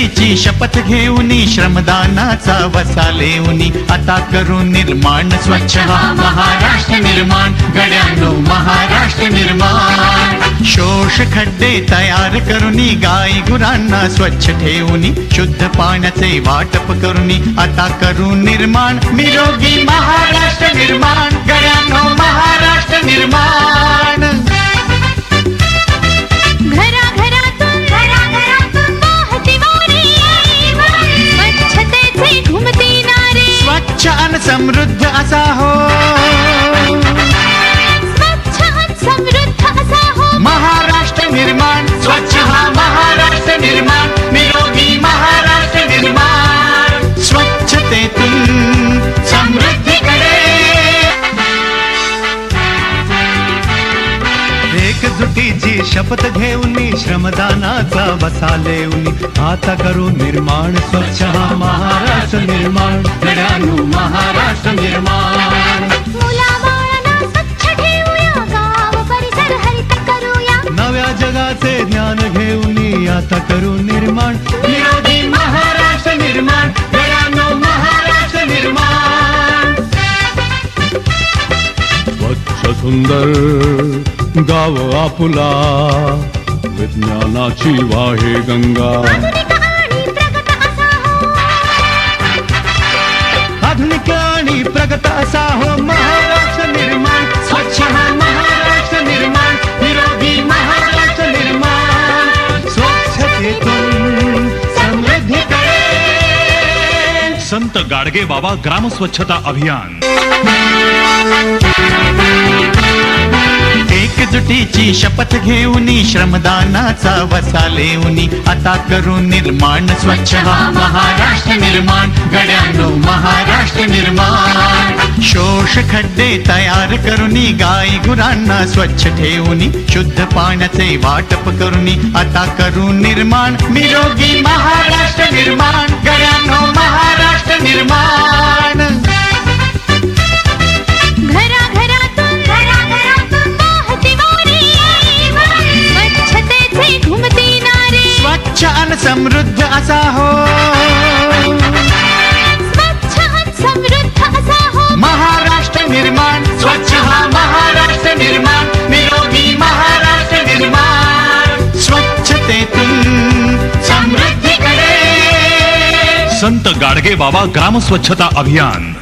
एकजुटीची शपथ घेऊनी श्रमदानाचा वसा लेऊनी आता करू निर्माण स्वच्छ हा महाराष्ट्र निर्माण गड्यांनो महाराष्ट्र निर्माण शोष खड्डे तयार करूनी गाई गुरांना स्वच्छ ठेवूनी शुद्ध पाण्याचे वाटप करूनी आता करू निर्माण निरोगी महाराष्ट्र निर्माण गड्यांनो महाराष्ट्र निर्माण घराघरातून वाहती वारी स्वच्छतेचे घुमती नारे स्वच्छ आणि समृद्ध असा हो स्वच्छ आणि समृद्ध असा हो महाराष्ट्र निर्माण स्वच्छ हा महाराष्ट्र निर्माण निरोगी महाराष्ट्र निर्माण स्वच्छतेतून समृद्धीकडे एकजुटीची शपथ घेऊनी श्रमदानाचा वसा लेऊनी आता करू निर्माण स्वच्छ हा महाराष्ट्र निर्माण गड्यांनो महाराष्ट्र निर्माण मुलाबाळांना स्वच्छ ठेवूया गाव परिसर हरित करूया नव्या जगाचे ज्ञान घेऊनी आता करू निर्माण निरोगी महाराष्ट्र निर्माण गड्यांनो महाराष्ट्र निर्माण स्वच्छ सुंदर गाव आपुला विज्ञानाची वाहे गंगा आधुनिक आणि प्रगत असा हो महाराष्ट्र निर्माण स्वच्छ हा महाराष्ट्र निर्माण निरोगी महाराष्ट्र निर्माण स्वच्छतेतून समृद्धीकडे संत गाडगे बाबा ग्राम स्वच्छता अभियान एकजुटीची शपथ घेऊनी श्रमदानाचा वसा लेऊनी आता करू निर्माण स्वच्छ हा महाराष्ट्र निर्माण गड्यांनो महाराष्ट्र निर्माण शोष खड्डे तयार करूनी गाई गुरांना स्वच्छ ठेवूनी शुद्ध पाण्याचे वाटप करूनी आता करू निर्माण निरोगी महाराष्ट्र निर्माण गड्यांनो महाराष्ट्र निर्माण घराघरातून वाहती वारी स्वच्छतेचे घुमती नारे स्वच्छ आणि समृद्ध असा हो स्वच्छ आणि समृद्ध असा हो महाराष्ट्र निर्माण स्वच्छ हा महाराष्ट्र निर्माण निरोगी महाराष्ट्र निर्माण स्वच्छतेतून समृद्धीकडे संत गाडगे बाबा ग्राम स्वच्छता अभियान